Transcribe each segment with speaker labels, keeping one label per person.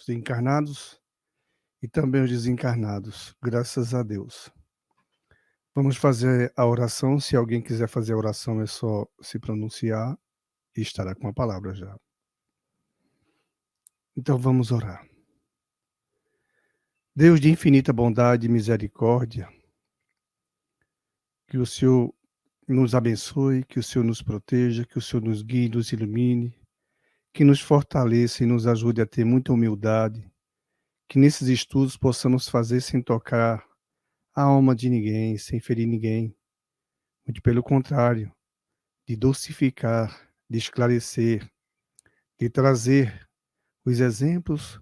Speaker 1: encarnados e também os desencarnados, graças a Deus. Vamos fazer a oração. Se alguém quiser fazer a oração, é só se pronunciar e estará com a palavra já. Então vamos orar. Deus de infinita bondade e misericórdia, que o Senhor nos abençoe, que o Senhor nos proteja, que o Senhor nos guie, nos ilumine, que nos fortaleça e nos ajude a ter muita humildade, que nesses estudos possamos fazer sem tocar a alma de ninguém, sem ferir ninguém. Muito pelo contrário, de dulcificar, de esclarecer, de trazer os exemplos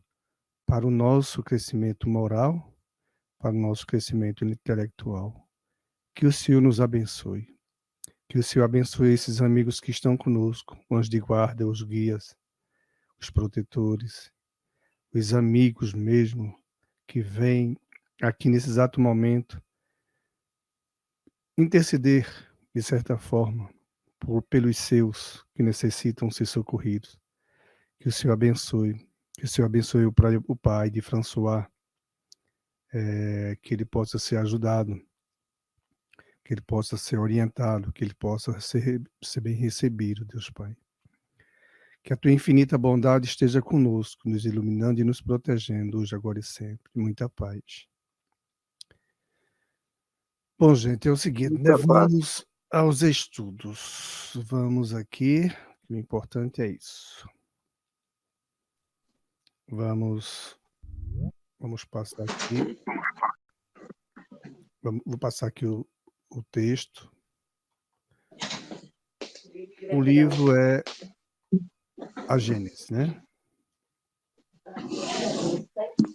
Speaker 1: para o nosso crescimento moral, para o nosso crescimento intelectual. Que o Senhor nos abençoe. Que o Senhor abençoe esses amigos que estão conosco, os de guarda, os guias, os protetores, os amigos mesmo que vêm aqui nesse exato momento interceder, de certa forma, pelos seus que necessitam ser socorridos. Que o Senhor abençoe. Que o Senhor abençoe o pai de François, que ele possa ser ajudado, que ele possa ser orientado, que ele possa ser bem recebido, Deus Pai. Que a tua infinita bondade esteja conosco, nos iluminando e nos protegendo hoje, agora e sempre. Muita paz. Bom, gente, é o seguinte, né? Vamos aos estudos. Vamos aqui, o importante é isso. Vamos passar aqui. Vou passar aqui o texto. O livro é a Gênesis, né?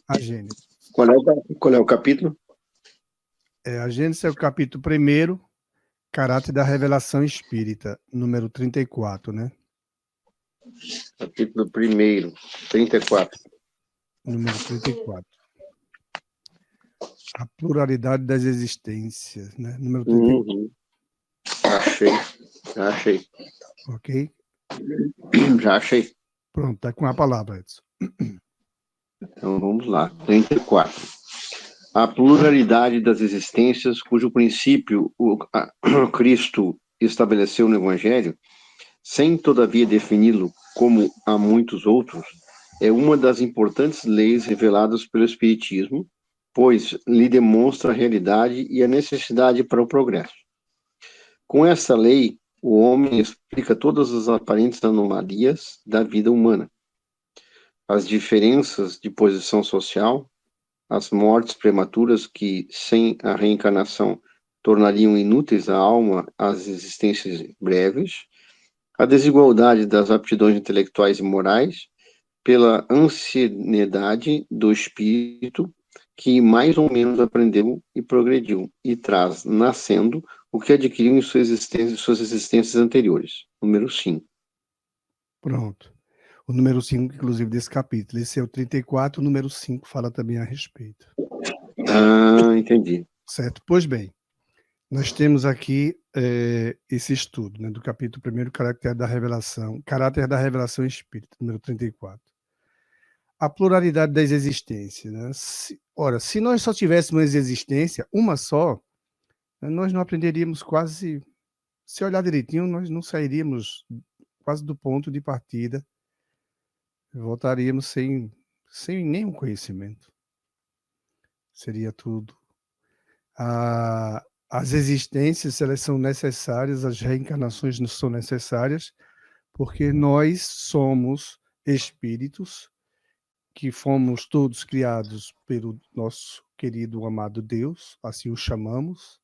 Speaker 1: A Gênesis.
Speaker 2: Qual é o capítulo?
Speaker 1: A Gênesis é o capítulo 1º, Caráter da Revelação Espírita, número 34, né?
Speaker 2: Capítulo 1º, 34.
Speaker 1: Número 34. A pluralidade das existências, né? Número 34.
Speaker 2: Achei.
Speaker 1: Ok?
Speaker 2: Já achei.
Speaker 1: Pronto, tá com a palavra, Edson.
Speaker 2: Então vamos lá. 34. A pluralidade das existências, cujo princípio o Cristo estabeleceu no Evangelho, sem todavia defini-lo como há muitos outros, é uma das importantes leis reveladas pelo Espiritismo, pois lhe demonstra a realidade e a necessidade para o progresso. Com essa lei, o homem explica todas as aparentes anomalias da vida humana, as diferenças de posição social, as mortes prematuras que, sem a reencarnação, tornariam inúteis a alma às existências breves, a desigualdade das aptidões intelectuais e morais, pela ancianidade do espírito, que mais ou menos aprendeu e progrediu, e traz, nascendo, o que adquiriu em suas existências anteriores. Número 5.
Speaker 1: Pronto. O número 5, inclusive, desse capítulo. Esse é o 34, o número 5 fala também a respeito.
Speaker 2: Ah, entendi.
Speaker 1: Certo. Pois bem, nós temos aqui esse estudo, né, do capítulo 1º, Caráter da Revelação Espírita, número 34. A pluralidade das existências. Né? Se nós só tivéssemos existência, uma só, nós não aprenderíamos quase... Se olhar direitinho, nós não sairíamos quase do ponto de partida, voltaríamos sem nenhum conhecimento. Seria tudo. As existências, elas são necessárias, as reencarnações não são necessárias, porque nós somos espíritos que fomos todos criados pelo nosso querido amado Deus, assim o chamamos,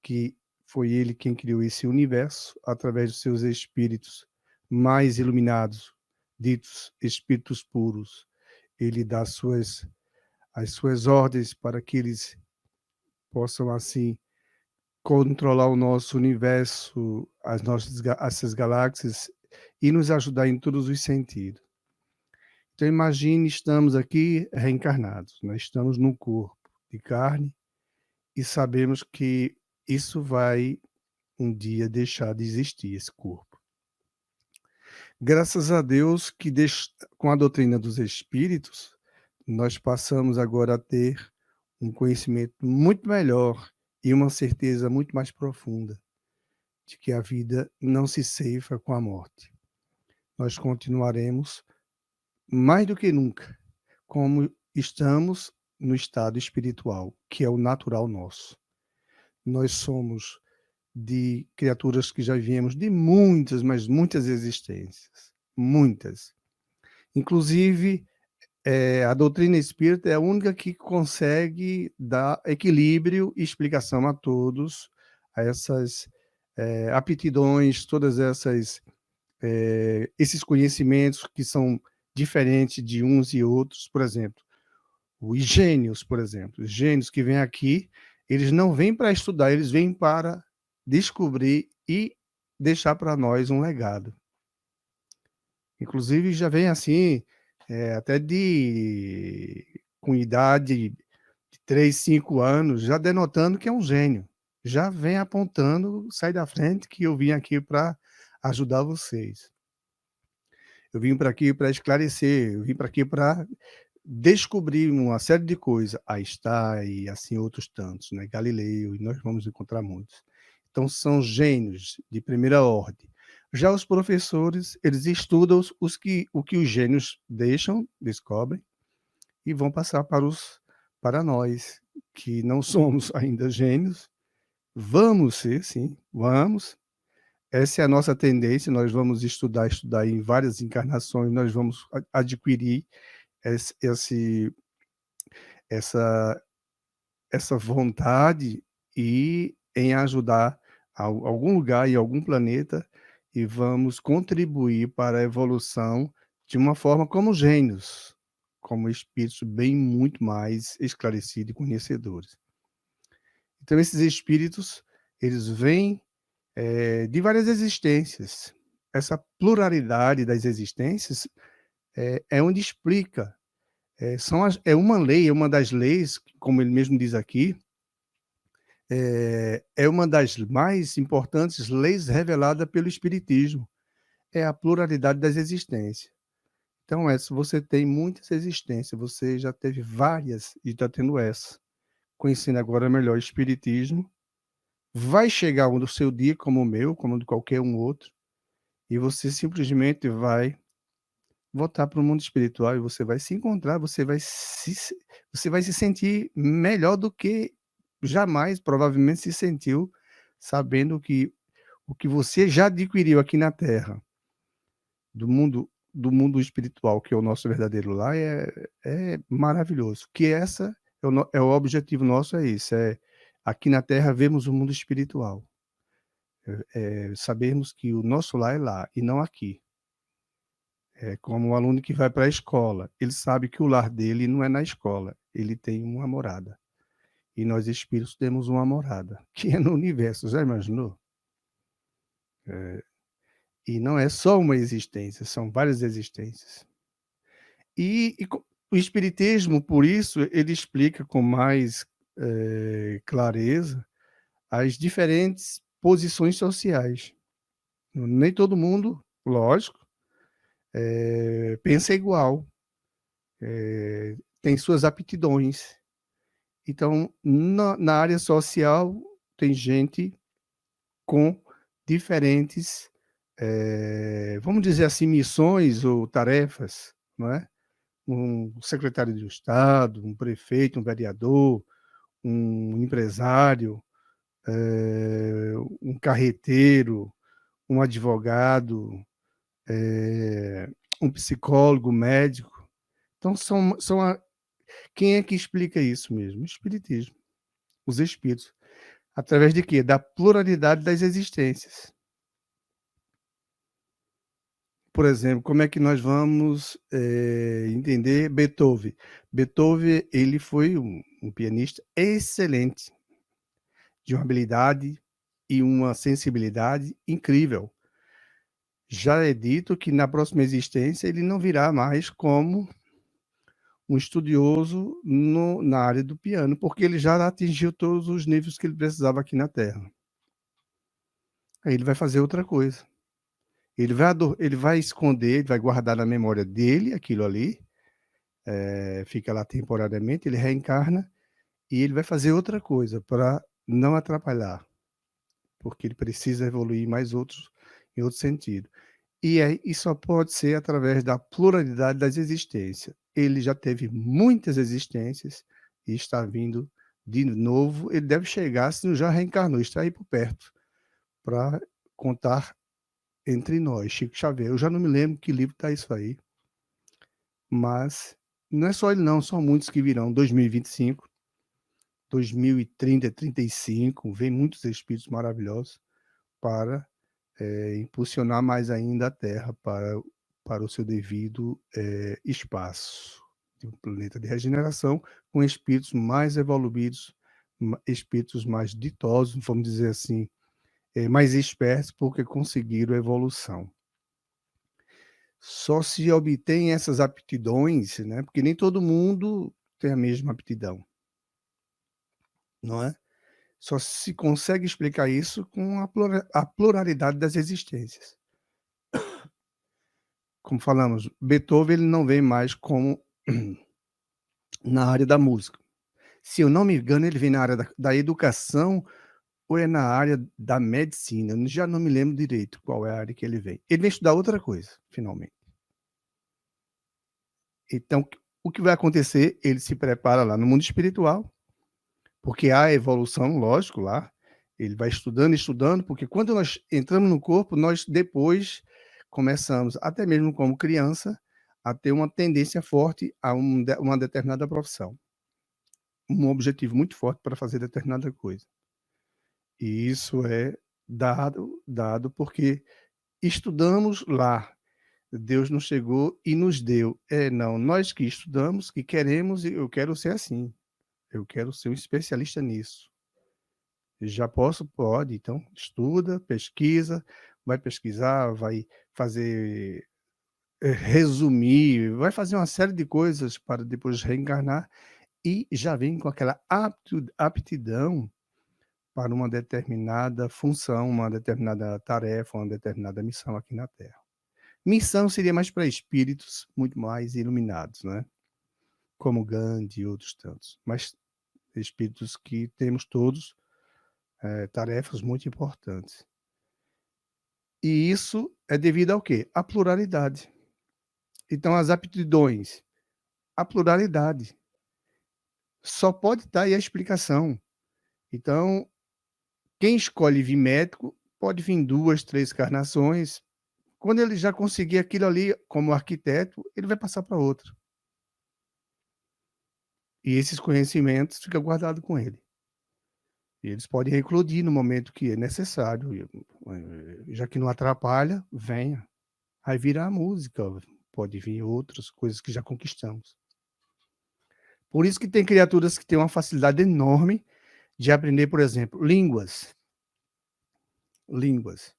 Speaker 1: que foi ele quem criou esse universo através dos seus espíritos mais iluminados, ditos espíritos puros. Ele dá as suas ordens para que eles possam, assim, controlar o nosso universo, essas galáxias, e nos ajudar em todos os sentidos. Então, imagine, estamos aqui reencarnados, nós estamos num corpo de carne e sabemos que isso vai um dia deixar de existir, esse corpo. Graças a Deus que com a doutrina dos espíritos, nós passamos agora a ter um conhecimento muito melhor e uma certeza muito mais profunda de que a vida não se ceifa com a morte. Nós continuaremos, mais do que nunca, como estamos no estado espiritual, que é o natural nosso. Nós somos de criaturas que já viemos de muitas, mas muitas existências. Muitas. Inclusive, a doutrina espírita é a única que consegue dar equilíbrio e explicação a todos, a essas aptidões, todas esses conhecimentos que são diferentes de uns e outros. Por exemplo, os gênios, por exemplo, os gênios que vêm aqui, eles não vêm para estudar, eles vêm para descobrir e deixar para nós um legado. Inclusive, já vem assim, até com idade de 3, 5 anos, já denotando que é um gênio. Já vem apontando, sai da frente, que eu vim aqui para ajudar vocês. Eu vim para aqui para esclarecer, eu vim para aqui para descobrir uma série de coisas. Einstein e assim outros tantos, né? Galileu, e nós vamos encontrar muitos. Então, são gênios de primeira ordem. Já os professores, eles estudam o que os gênios deixam, descobrem, e vão passar para nós, que não somos ainda gênios. Vamos ser, sim, vamos. Essa é a nossa tendência, nós vamos estudar em várias encarnações, nós vamos adquirir esse, essa, essa vontade e em ajudar algum lugar, em algum planeta, e vamos contribuir para a evolução de uma forma como gênios, como espíritos bem muito mais esclarecidos e conhecedores. Então, esses espíritos, eles vêm de várias existências. Essa pluralidade das existências é onde explica. É uma lei, é uma das leis, como ele mesmo diz aqui, é uma das mais importantes leis revelada pelo Espiritismo. É a pluralidade das existências. Então, se você tem muitas existências, você já teve várias e está tendo essa. Conhecendo agora melhor o Espiritismo, vai chegar um do seu dia, como o meu, como de qualquer um outro, e você simplesmente vai voltar para o mundo espiritual e você vai se encontrar, você vai se sentir melhor do que jamais provavelmente se sentiu, sabendo que o que você já adquiriu aqui na Terra, do mundo espiritual, que é o nosso verdadeiro lar, é maravilhoso. Que essa é o objetivo nosso, é isso, aqui na Terra vemos o mundo espiritual. Sabermos que o nosso lar é lá e não aqui. É como o aluno que vai para a escola. Ele sabe que o lar dele não é na escola, ele tem uma morada. E nós espíritos temos uma morada, que é no universo, já imaginou? E não é só uma existência, são várias existências. O espiritismo, por isso, ele explica com mais clareza as diferentes posições sociais. Nem todo mundo, lógico, pensa igual, tem suas aptidões. Então, na área social, tem gente com diferentes, vamos dizer assim, missões ou tarefas, não é? Um secretário de Estado, um prefeito, um vereador, um empresário, um carreteiro, um advogado, um psicólogo, médico. Então, quem é que explica isso mesmo? O Espiritismo, os Espíritos. Através de quê? Da pluralidade das existências. Por exemplo, como é que nós vamos entender Beethoven? Beethoven, ele foi um pianista excelente, de uma habilidade e uma sensibilidade incrível. Já é dito que na próxima existência ele não virá mais como um estudioso na área do piano, porque ele já atingiu todos os níveis que ele precisava aqui na Terra. Aí ele vai fazer outra coisa. Ele vai esconder, ele vai guardar na memória dele aquilo ali, fica lá temporariamente, ele reencarna e ele vai fazer outra coisa para não atrapalhar, porque ele precisa evoluir em outro sentido. E só pode ser através da pluralidade das existências. Ele já teve muitas existências e está vindo de novo. Ele deve chegar, se não já reencarnou, está aí por perto, para contar entre nós. Chico Xavier, eu já não me lembro que livro está isso aí, mas não é só ele não, são muitos que virão. 2025, 2030, 35, vem muitos espíritos maravilhosos para impulsionar mais ainda a Terra para o seu devido espaço de um planeta de regeneração com espíritos mais evoluídos, espíritos mais ditosos, vamos dizer assim, mais espertos, porque conseguiram evolução. Só se obtém essas aptidões, né? Porque nem todo mundo tem a mesma aptidão, não é? Só se consegue explicar isso com a pluralidade das existências. Como falamos, Beethoven ele não vem mais como na área da música. Se eu não me engano, ele vem na área da educação ou é na área da medicina. Eu já não me lembro direito qual é a área que ele vem. Ele vem estudar outra coisa, finalmente. Então, o que vai acontecer? Ele se prepara lá no mundo espiritual, porque há evolução, lógico, lá. Ele vai estudando, estudando, porque quando nós entramos no corpo, nós depois começamos, até mesmo como criança, a ter uma tendência forte a uma determinada profissão. Um objetivo muito forte para fazer determinada coisa. E isso é dado porque estudamos lá. Deus nos chegou e nos deu. Não, nós que estudamos, que queremos, e eu quero ser assim. Eu quero ser um especialista nisso. Já posso? Pode. Então, estuda, pesquisa, vai pesquisar, vai fazer, resumir, vai fazer uma série de coisas para depois reencarnar e já vem com aquela aptidão para uma determinada função, uma determinada tarefa, uma determinada missão aqui na Terra. Missão seria mais para espíritos muito mais iluminados, né? Como Gandhi e outros tantos. Mas espíritos que temos todos tarefas muito importantes. E isso é devido ao quê? À pluralidade. Então, as aptidões, a pluralidade. Só pode estar aí a explicação. Então, quem escolhe vir médico pode vir 2, 3 encarnações. Quando ele já conseguir aquilo ali como arquiteto, ele vai passar para outro. E esses conhecimentos ficam guardados com ele. E eles podem eclodir no momento que é necessário. Já que não atrapalha, venha. Aí vira a música, pode vir outras coisas que já conquistamos. Por isso que tem criaturas que têm uma facilidade enorme de aprender, por exemplo, línguas. Línguas.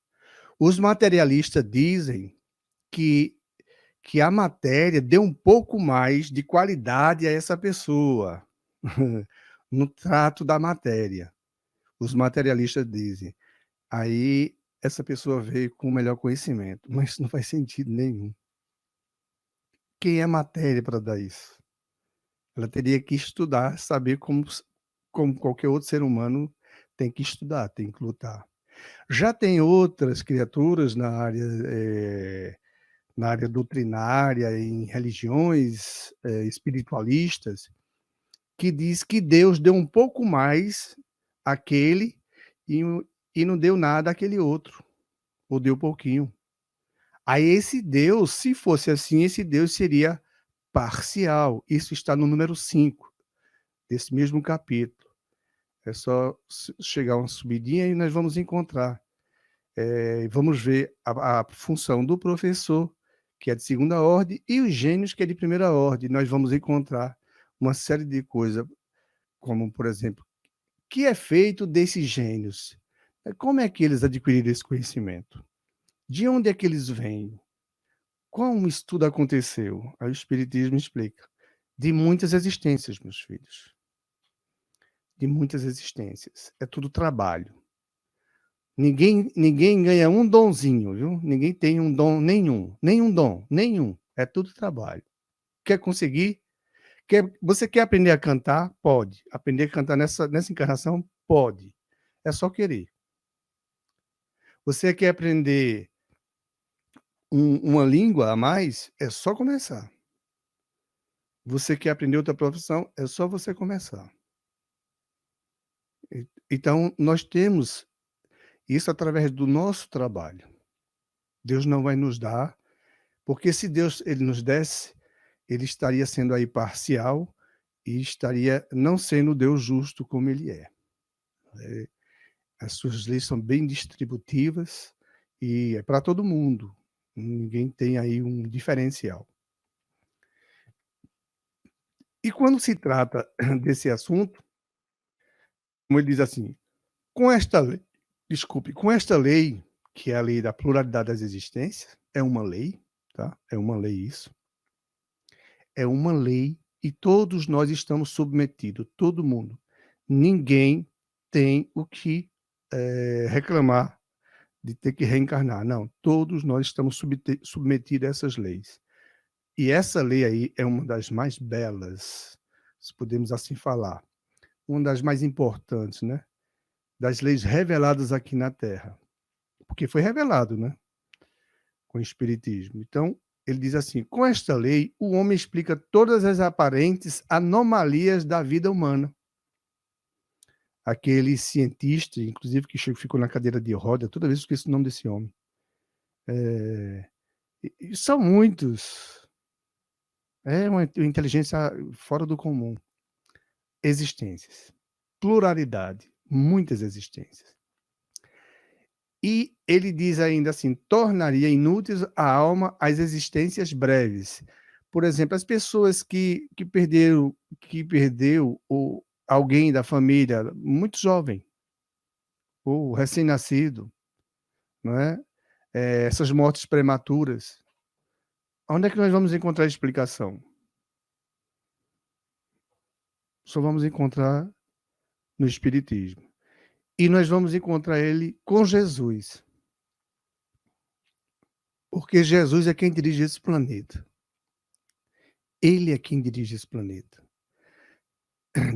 Speaker 1: Os materialistas dizem que a matéria deu um pouco mais de qualidade a essa pessoa no trato da matéria. Os materialistas dizem. Aí essa pessoa veio com o melhor conhecimento, mas isso não faz sentido nenhum. Quem é matéria para dar isso? Ela teria que estudar, saber como qualquer outro ser humano tem que estudar, tem que lutar. Já tem outras criaturas na área doutrinária, em religiões espiritualistas, que diz que Deus deu um pouco mais àquele e não deu nada àquele outro, ou deu pouquinho. Aí esse Deus, se fosse assim, esse Deus seria parcial. Isso está no número 5 desse mesmo capítulo. É só chegar uma subidinha e nós vamos encontrar. Vamos ver a função do professor, que é de segunda ordem, e os gênios, que é de primeira ordem. Nós vamos encontrar uma série de coisas, como, por exemplo, o que é feito desses gênios? Como é que eles adquiriram esse conhecimento? De onde é que eles vêm? Como isso tudo aconteceu? Aí o Espiritismo explica. De muitas existências, meus filhos. De muitas existências. É tudo trabalho. Ninguém ganha um donzinho, viu? Ninguém tem um dom nenhum. Nenhum dom, nenhum. É tudo trabalho. Quer conseguir? Você quer aprender a cantar? Pode. Aprender a cantar nessa encarnação? Pode. É só querer. Você quer aprender uma língua a mais? É só começar. Você quer aprender outra profissão? É só você começar. Então, nós temos isso através do nosso trabalho. Deus não vai nos dar, porque se Deus ele nos desse, ele estaria sendo aí parcial e estaria não sendo Deus justo como ele é. As suas leis são bem distributivas e é para todo mundo. Ninguém tem aí um diferencial. E quando se trata desse assunto, como ele diz assim, com esta lei, que é a lei da pluralidade das existências, é uma lei, tá? É uma lei isso. É uma lei e todos nós estamos submetidos, todo mundo. Ninguém tem o que reclamar de ter que reencarnar. Não, todos nós estamos submetidos a essas leis. E essa lei aí é uma das mais belas, se podemos assim falar, uma das mais importantes, né? Das leis reveladas aqui na Terra. Porque foi revelado, né? Com o Espiritismo. Então, ele diz assim: com esta lei, o homem explica todas as aparentes anomalias da vida humana. Aquele cientista, inclusive, que ficou na cadeira de roda, toda vez eu esqueço o nome desse homem. E são muitos. É uma inteligência fora do comum. Existências. Pluralidade. Muitas existências. E ele diz ainda assim: tornaria inúteis a alma as existências breves. Por exemplo, as pessoas que perdeu ou alguém da família muito jovem, ou recém-nascido, não é? Essas mortes prematuras. Onde é que nós vamos encontrar a explicação? Só vamos encontrar no Espiritismo. E nós vamos encontrar ele com Jesus. Porque Jesus é quem dirige esse planeta. Ele é quem dirige esse planeta.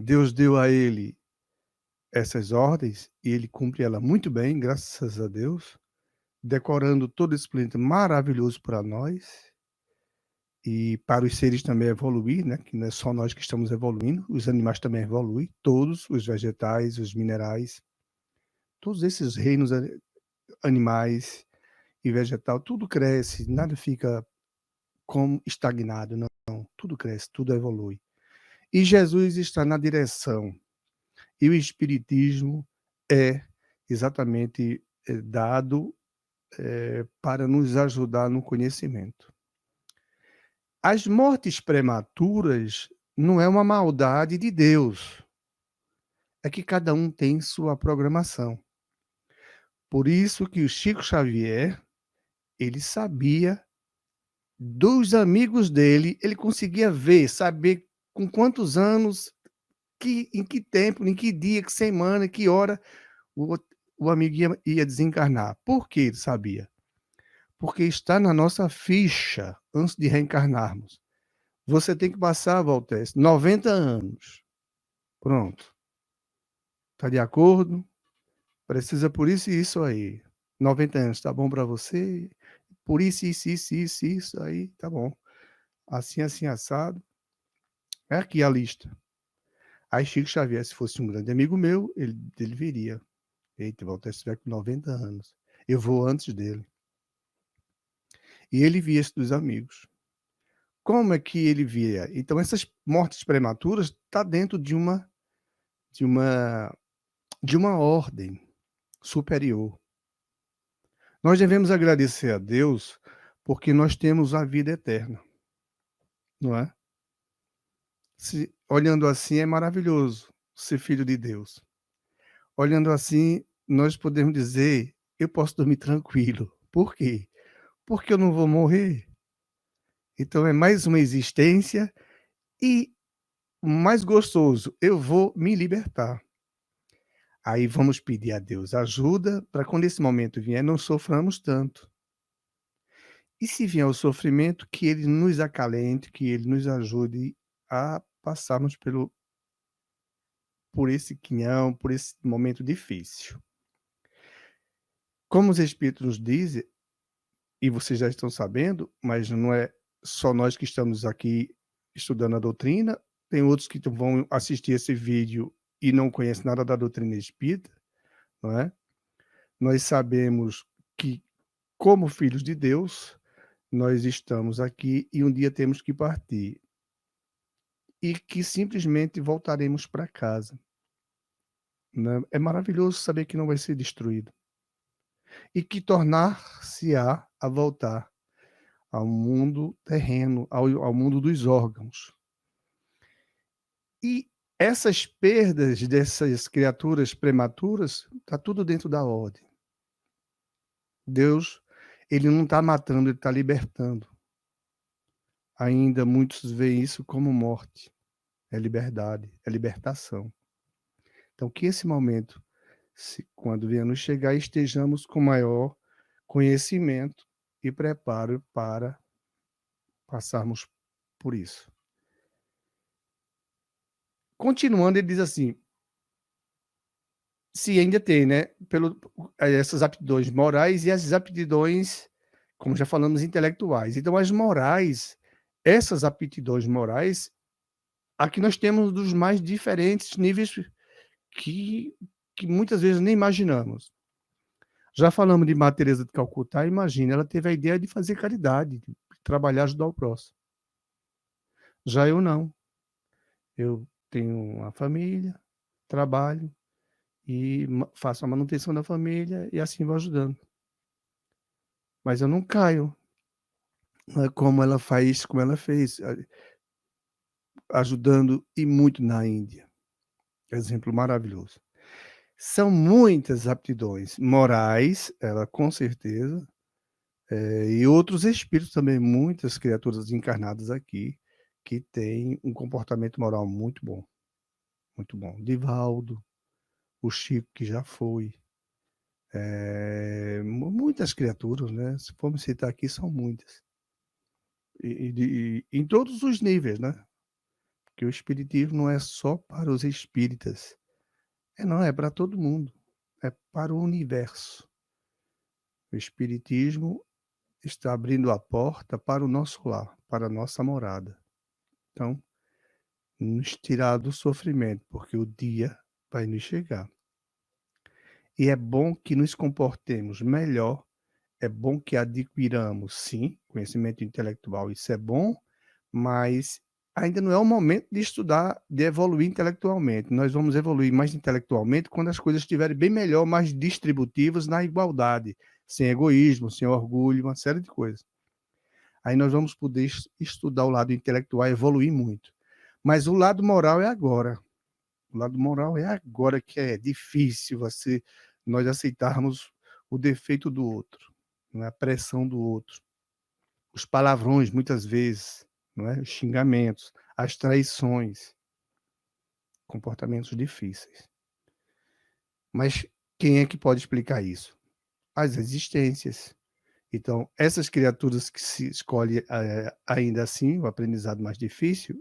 Speaker 1: Deus deu a ele essas ordens e ele cumpre ela muito bem, graças a Deus, decorando todo esse planeta maravilhoso para nós e para os seres também evoluir, né? Que não é só nós que estamos evoluindo, os animais também evoluem, todos, os vegetais, os minerais, todos esses reinos animais e vegetal, tudo cresce, nada fica como estagnado, não, tudo cresce, tudo evolui. E Jesus está na direção. E o Espiritismo é exatamente dado para nos ajudar no conhecimento. As mortes prematuras não é uma maldade de Deus. É que cada um tem sua programação. Por isso que o Chico Xavier, ele sabia dos amigos dele, ele conseguia ver, saber com quantos anos, em que tempo, em que dia, que semana, que hora o amigo ia desencarnar. Por que ele sabia? Porque está na nossa ficha antes de reencarnarmos. Você tem que passar, Valtese, 90 anos. Pronto. Está de acordo? Precisa por isso e isso aí. 90 anos, tá bom para você? Por isso, isso aí, tá bom. Assim, assim, assado. É aqui a lista. Aí Chico Xavier, se fosse um grande amigo meu, ele viria. Eita, Valtese estiver com 90 anos. Eu vou antes dele. E ele via isso dos amigos. Como é que ele via? Então, essas mortes prematuras está dentro de uma ordem superior. Nós devemos agradecer a Deus porque nós temos a vida eterna, não é? Olhando assim, é maravilhoso ser filho de Deus. Olhando assim, nós podemos dizer, eu posso dormir tranquilo. Por quê? Porque eu não vou morrer. Então, é mais uma existência e, mais gostoso, eu vou me libertar. Aí vamos pedir a Deus ajuda para quando esse momento vier, não soframos tanto. E se vier o sofrimento, que ele nos acalente, que ele nos ajude a passarmos por esse quinhão, por esse momento difícil. Como os Espíritos nos dizem, e vocês já estão sabendo, mas não é só nós que estamos aqui estudando a doutrina, tem outros que vão assistir esse vídeo e não conhecem nada da doutrina espírita, não é? Nós sabemos que, como filhos de Deus, nós estamos aqui e um dia temos que partir. E que simplesmente voltaremos para casa, né? É maravilhoso saber que não vai ser destruído. E que tornar-se-á a voltar ao mundo terreno, ao mundo dos órgãos. E essas perdas dessas criaturas prematuras, está tudo dentro da ordem. Deus, ele não está matando, ele está libertando. Ainda muitos veem isso como morte. É liberdade, é libertação. Então, que esse momento, quando vier nos chegar, estejamos com maior conhecimento e preparo para passarmos por isso. Continuando, ele diz assim, se ainda tem, né, essas aptidões morais e as aptidões, como já falamos, intelectuais. Então, as morais, essas aptidões morais, aqui nós temos dos mais diferentes níveis que muitas vezes nem imaginamos. Já falamos de Madre Teresa de Calcutá, imagina, ela teve a ideia de fazer caridade, de trabalhar, ajudar o próximo. Já eu não. Eu tenho uma família, trabalho e faço a manutenção da família e assim vou ajudando. Mas eu não caio, não é como ela faz, como ela fez, ajudando e muito na Índia. Exemplo maravilhoso. São muitas aptidões morais, ela com certeza, e outros espíritos também, muitas criaturas encarnadas aqui, que têm um comportamento moral muito bom. Muito bom. Divaldo, o Chico, que já foi. Muitas criaturas, né? Se formos citar aqui, são muitas. E em todos os níveis, né? Porque o espiritismo não é só para os espíritas. Não, é para todo mundo. É para o universo. O espiritismo está abrindo a porta para o nosso lar, para a nossa morada. Então, nos tirar do sofrimento, porque o dia vai nos chegar. E é bom que nos comportemos melhor, é bom que adquiramos, sim, conhecimento intelectual, isso é bom, mas ainda não é o momento de estudar, de evoluir intelectualmente. Nós vamos evoluir mais intelectualmente quando as coisas estiverem bem melhor, mais distributivas, na igualdade, sem egoísmo, sem orgulho, uma série de coisas. Aí nós vamos poder estudar o lado intelectual, evoluir muito. Mas o lado moral é agora. O lado moral é agora que é difícil nós aceitarmos o defeito do outro, não é? A pressão do outro. Os palavrões, muitas vezes, não é? Os xingamentos, as traições, comportamentos difíceis. Mas quem é que pode explicar isso? As existências. Então, essas criaturas que se escolhem ainda assim, o aprendizado mais difícil,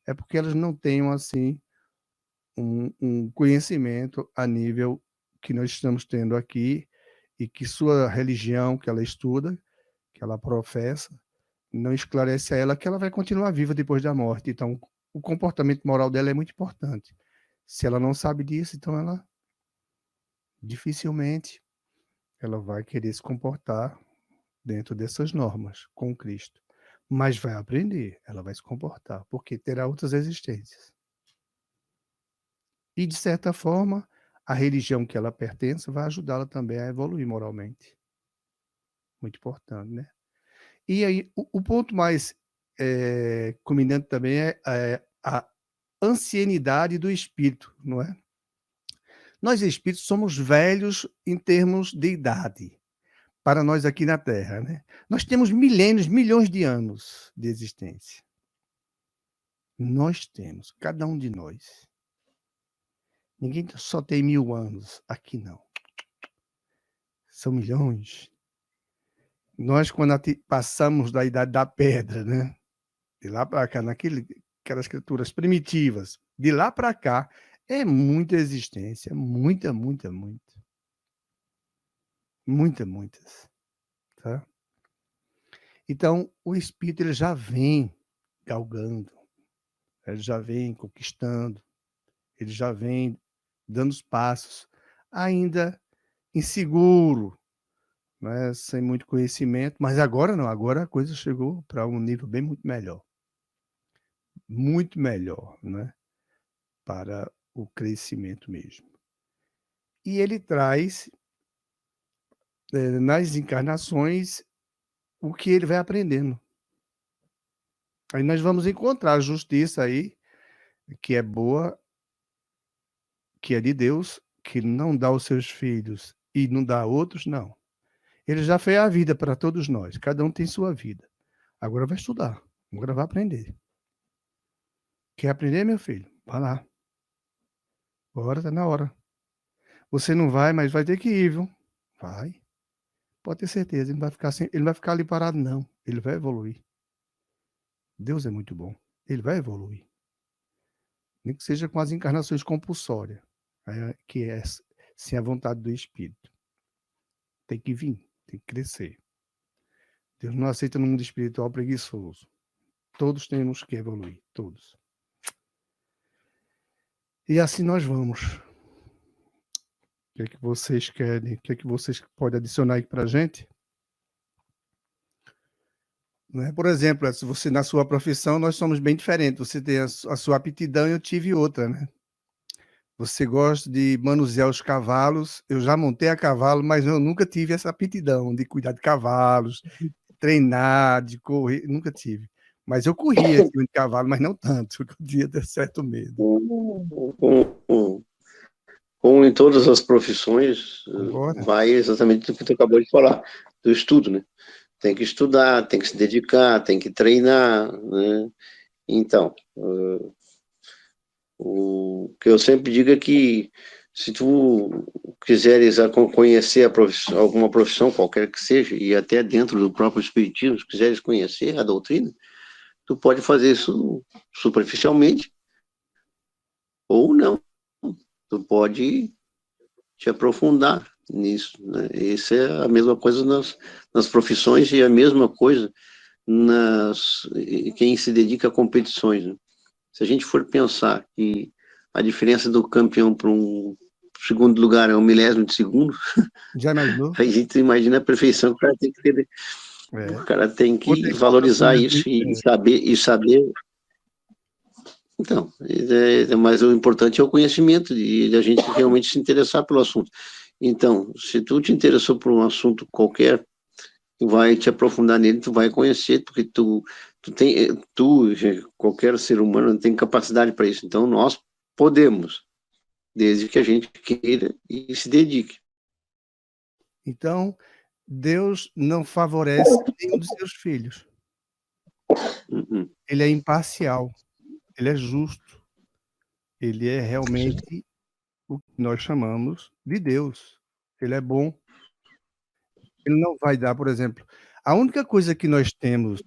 Speaker 1: é porque elas não têm, assim, um conhecimento a nível que nós estamos tendo aqui e que sua religião que ela estuda, que ela professa, não esclarece a ela que ela vai continuar viva depois da morte. Então, o comportamento moral dela é muito importante. Se ela não sabe disso, então ela dificilmente ela vai querer se comportar dentro dessas normas com Cristo. Mas vai aprender, ela vai se comportar, porque terá outras existências. E, de certa forma, a religião que ela pertence vai ajudá-la também a evoluir moralmente. Muito importante, né? E aí, o ponto mais culminante também é a ancianidade do espírito, não é? Nós espíritos somos velhos em termos de idade, para nós aqui na Terra, né? Nós temos milênios, milhões de anos de existência. Nós temos, cada um de nós. Ninguém só tem 1000 anos, aqui não. São milhões. Nós, quando passamos da idade da pedra, né? De lá para cá, naquele aquelas criaturas primitivas, de lá para cá, é muita existência, muita, muita, muita. Muitas, tá? Então, o espírito ele já vem galgando, ele já vem conquistando, ele já vem dando os passos, ainda inseguro, né, sem muito conhecimento, mas agora não, agora a coisa chegou para um nível bem muito melhor, né, para o crescimento mesmo. E ele traz, nas encarnações, o que ele vai aprendendo. Aí nós vamos encontrar a justiça aí, que é boa, que é de Deus, que não dá aos seus filhos e não dá a outros, não. Ele já fez a vida para todos nós, cada um tem sua vida. Agora vai estudar, agora vai aprender. Quer aprender, meu filho? Vai lá. Agora está na hora. Você não vai, mas vai ter que ir, viu? Vai. Pode ter certeza, ele não vai ficar, ele não vai ficar ali parado, não. Ele vai evoluir. Deus é muito bom. Ele vai evoluir. Nem que seja com as encarnações compulsórias, que é sem a vontade do Espírito. Tem que vir, tem que crescer. Deus não aceita no mundo espiritual preguiçoso. Todos temos que evoluir, todos. E assim nós vamos. O que é que vocês querem? O que é que vocês podem adicionar aí para a gente? Né? Por exemplo, se você na sua profissão, nós somos bem diferentes. Você tem a sua aptidão e eu tive outra, né? Você gosta de manusear os cavalos. Eu já montei a cavalo, mas eu nunca tive essa aptidão de cuidar de cavalos, treinar, de correr. Nunca tive. Mas eu corria de cavalo, mas não tanto. Eu podia ter certo medo.
Speaker 2: Como em todas as profissões,
Speaker 1: Agora,
Speaker 2: vai exatamente do que tu acabou de falar, do estudo, né? Tem que estudar, tem que se dedicar, tem que treinar, né? Então, o que eu sempre digo é que se tu quiseres conhecer alguma profissão, qualquer que seja, e até dentro do próprio espiritismo, se quiseres conhecer a doutrina, tu pode fazer isso superficialmente ou não. Tu pode te aprofundar nisso, né? Isso é a mesma coisa nas profissões e a mesma coisa quem se dedica a competições, né? Se a gente for pensar que a diferença do campeão para um segundo lugar é um milésimo de segundo,
Speaker 1: já imaginou?
Speaker 2: a gente imagina a perfeição que o cara tem que ter. O cara tem que valorizar isso e saber. Então, mas o importante é o conhecimento e a gente realmente se interessar pelo assunto. Então, se tu te interessou por um assunto qualquer, tu vai te aprofundar nele, tu vai conhecer, porque qualquer ser humano tem capacidade para isso. Então, nós podemos, desde que a gente queira e se dedique.
Speaker 1: Então, Deus não favorece nenhum dos seus filhos. Ele é imparcial, ele é justo, ele é realmente o que nós chamamos de Deus. Ele é bom. Ele não vai dar, por exemplo, a única coisa que nós temos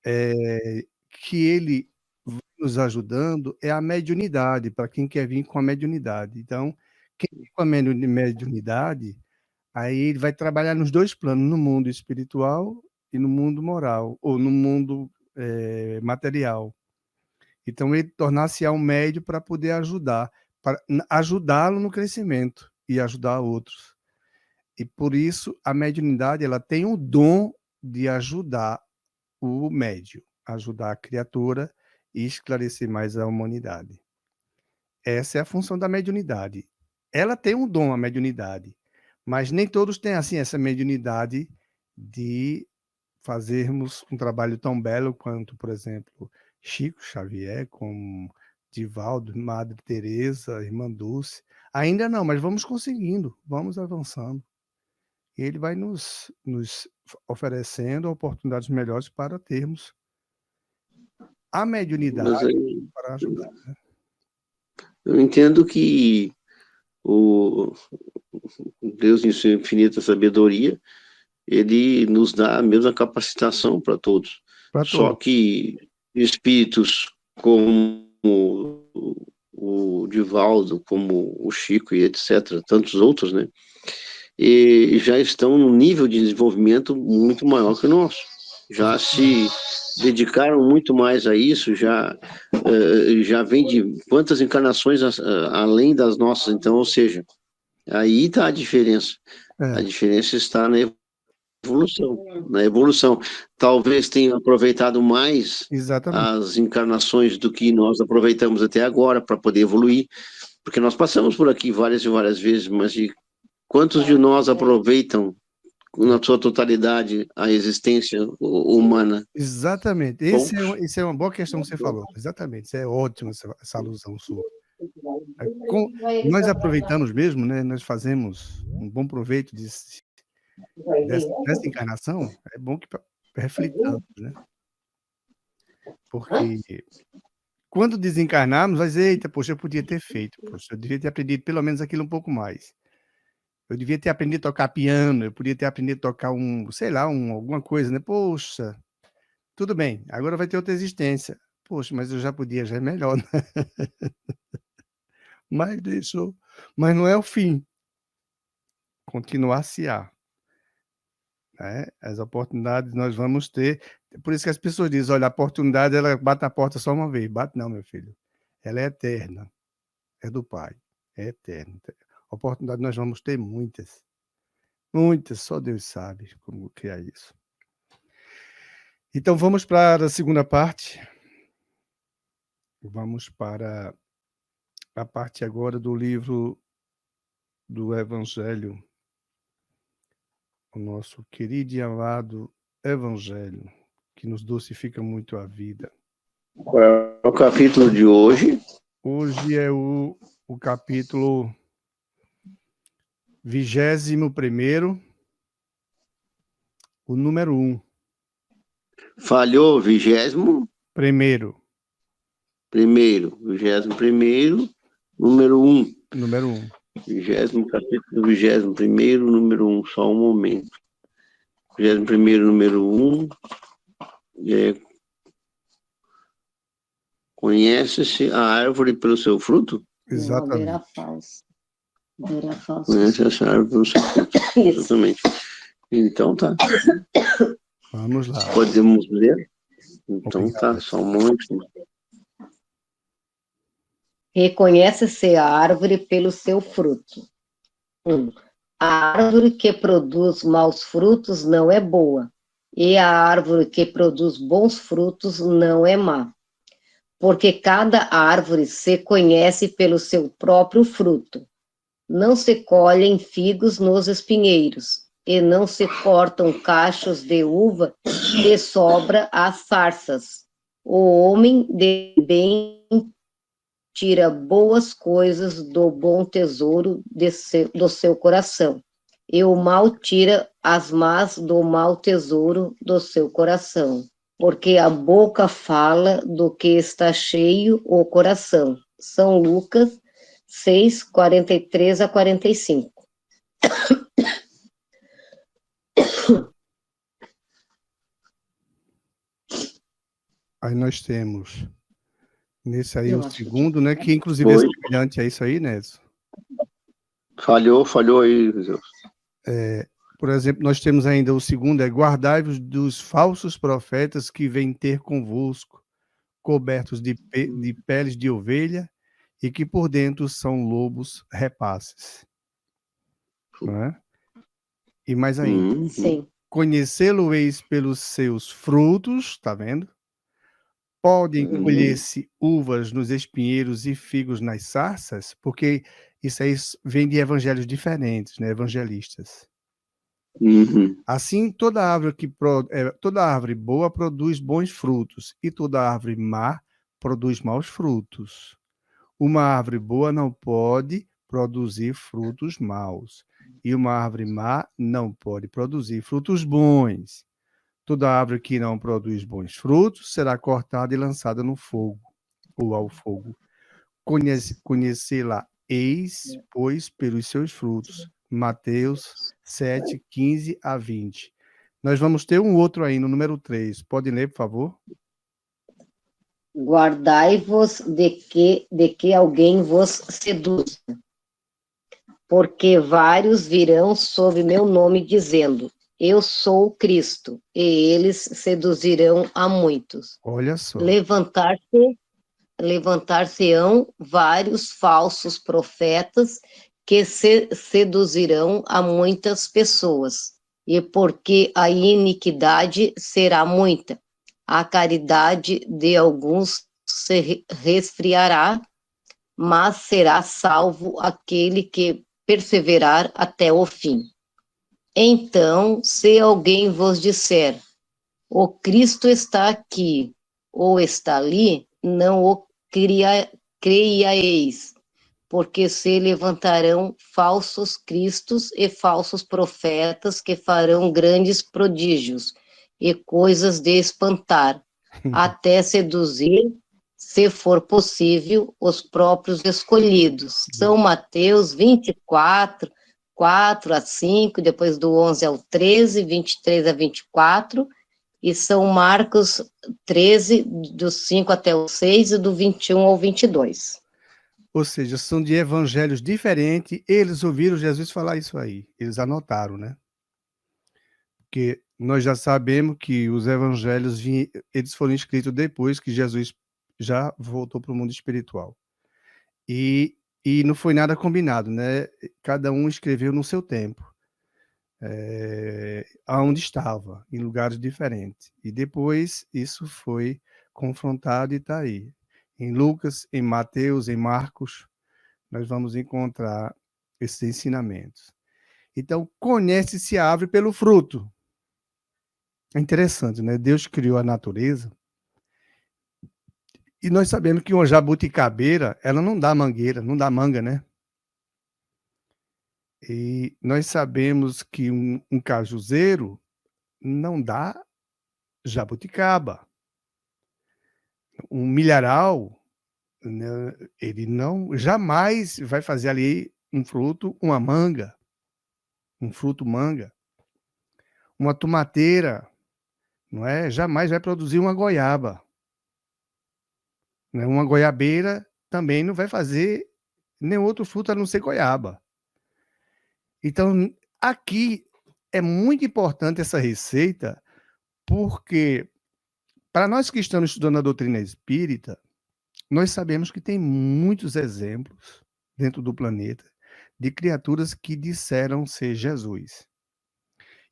Speaker 1: que ele vai nos ajudando é a mediunidade, para quem quer vir com a mediunidade. Então, quem vem com a mediunidade, aí ele vai trabalhar nos dois planos, no mundo espiritual e no mundo moral, ou no mundo material. Então, ele tornar-se um médio para poder ajudá-lo no crescimento e ajudar outros. E por isso, a mediunidade ela tem o dom de ajudar o médio, ajudar a criatura e esclarecer mais a humanidade. Essa é a função da mediunidade. Ela tem um dom, a mediunidade, mas nem todos têm assim essa mediunidade de fazermos um trabalho tão belo quanto, por exemplo, Chico Xavier, como Divaldo, Madre Teresa, Irmã Dulce. Ainda não, mas vamos conseguindo, vamos avançando. E ele vai nos oferecendo oportunidades melhores para termos a mediunidade para ajudar. Né?
Speaker 2: Eu entendo que o Deus, em sua infinita sabedoria, ele nos dá a mesma capacitação para todos. Só que espíritos como o Divaldo, como o Chico e etc., tantos outros, né? E já estão num nível de desenvolvimento muito maior que o nosso. Já se dedicaram muito mais a isso, já vem de quantas encarnações além das nossas, então, ou seja, aí está a diferença. A diferença está na evolução, na evolução. Talvez tenham aproveitado mais
Speaker 1: Exatamente.
Speaker 2: as encarnações do que nós aproveitamos até agora para poder evoluir, porque nós passamos por aqui várias e várias vezes, mas quantos de nós aproveitam na sua totalidade a existência humana?
Speaker 1: Exatamente.
Speaker 2: Poucos.
Speaker 1: Isso é uma boa questão que você falou. Exatamente. Isso é ótimo, essa alusão sua. Nós aproveitamos mesmo, né? Nós fazemos um bom proveito dessa encarnação. É bom que reflitamos, né? Porque quando desencarnarmos, vai dizer, eita, poxa, eu podia ter feito. Poxa, eu devia ter aprendido pelo menos aquilo um pouco mais. Eu devia ter aprendido a tocar piano, eu podia ter aprendido a tocar sei lá, alguma coisa, né? Poxa, tudo bem, agora vai ter outra existência. Poxa, mas eu já podia, já é melhor, né? Mas deixou. Mas não é o fim. Continuar-se-á, né? As oportunidades nós vamos ter. Por isso que as pessoas dizem, olha, a oportunidade, ela bate na porta só uma vez. Bate não, meu filho. Ela é eterna. É do Pai. É eterna. Oportunidade nós vamos ter muitas. Muitas, só Deus sabe como criar isso. Então vamos para a segunda parte. Vamos para a parte agora do livro do Evangelho, o nosso querido e amado Evangelho, que nos docifica muito a vida.
Speaker 2: Qual é o capítulo de hoje?
Speaker 1: Hoje é o capítulo 21º, o número 1.
Speaker 2: Falhou, 20º.
Speaker 1: Primeiro.
Speaker 2: 21º, número 1.
Speaker 1: Número 1.
Speaker 2: 20º capítulo, 21º, número 1. Só um momento. 21º, número 1. Conhece-se a árvore pelo seu fruto?
Speaker 1: Exatamente.
Speaker 2: Conhece essa árvore pelo seu fruto. Exatamente. Então tá.
Speaker 1: Vamos lá.
Speaker 2: Podemos ler? Então
Speaker 1: Obrigado.
Speaker 2: tá, só um momento.
Speaker 3: Reconhece-se a árvore pelo seu fruto. 1. A árvore que produz maus frutos não é boa, e a árvore que produz bons frutos não é má. Porque cada árvore se conhece pelo seu próprio fruto. Não se colhem figos nos espinheiros, e não se cortam cachos de uva de sobra às sarças. O homem de bem tira boas coisas do bom tesouro do seu coração, e o mal tira as más do mau tesouro do seu coração, porque a boca fala do que está cheio o coração. São Lucas 6, 43 a 45.
Speaker 1: Aí nós temos nesse aí o segundo, né? Que inclusive é semelhante a isso aí, né?
Speaker 2: Falhou aí, Deus.
Speaker 1: Por exemplo, nós temos ainda o segundo, guardai-vos dos falsos profetas que vêm ter convosco, cobertos de peles de ovelha, e que por dentro são lobos rapaces. Não é? E mais ainda.
Speaker 3: Sim.
Speaker 1: Conhecê-lo-eis pelos seus frutos, tá vendo? Podem colher-se uvas nos espinheiros e figos nas sarças, porque isso aí vem de evangelhos diferentes, né? Evangelistas. Assim, toda árvore boa produz bons frutos, e toda árvore má produz maus frutos. Uma árvore boa não pode produzir frutos maus, e uma árvore má não pode produzir frutos bons. Toda árvore que não produz bons frutos será cortada e lançada no fogo, ou ao fogo. Conhecê-la eis, pois, pelos seus frutos. Mateus 7, 15 a 20. Nós vamos ter um outro aí, no número 3. Pode ler, por favor?
Speaker 3: Guardai-vos de que alguém vos seduza, porque vários virão sob meu nome dizendo, eu sou o Cristo, e eles seduzirão a muitos.
Speaker 1: Olha só.
Speaker 3: Levantar-se-ão vários falsos profetas que seduzirão a muitas pessoas, e porque a iniquidade será muita, a caridade de alguns se resfriará, mas será salvo aquele que perseverar até o fim. Então, se alguém vos disser, o Cristo está aqui, ou está ali, não o creiaeis, porque se levantarão falsos cristos e falsos profetas que farão grandes prodígios e coisas de espantar, até seduzir, se for possível, os próprios escolhidos. São Mateus 24, 4 a 5, depois do 11 ao 13, 23 a 24, e São Marcos 13, do 5 até o 6, e do 21 ao 22.
Speaker 1: Ou seja, são de evangelhos diferentes. Eles ouviram Jesus falar isso aí. Eles anotaram, né? Porque nós já sabemos que os evangelhos eles foram escritos depois que Jesus já voltou para o mundo espiritual. E não foi nada combinado, né? Cada um escreveu no seu tempo, aonde estava, em lugares diferentes. E depois isso foi confrontado e está aí. Em Lucas, em Mateus, em Marcos, nós vamos encontrar esses ensinamentos. Então, conhece-se a árvore pelo fruto. É interessante, né? Deus criou a natureza e nós sabemos que uma jabuticabeira, ela não dá mangueira, não dá manga, né? E nós sabemos que um cajuzeiro não dá jabuticaba. Um milharal, né, ele não jamais vai fazer ali um fruto, uma manga, um fruto manga. Uma tomateira, não é? Jamais vai produzir uma goiaba. Né? Uma goiabeira também não vai fazer nenhum outro fruto a não ser goiaba. Então, aqui é muito importante essa receita, porque para nós que estamos estudando a doutrina espírita, nós sabemos que tem muitos exemplos dentro do planeta de criaturas que disseram ser Jesus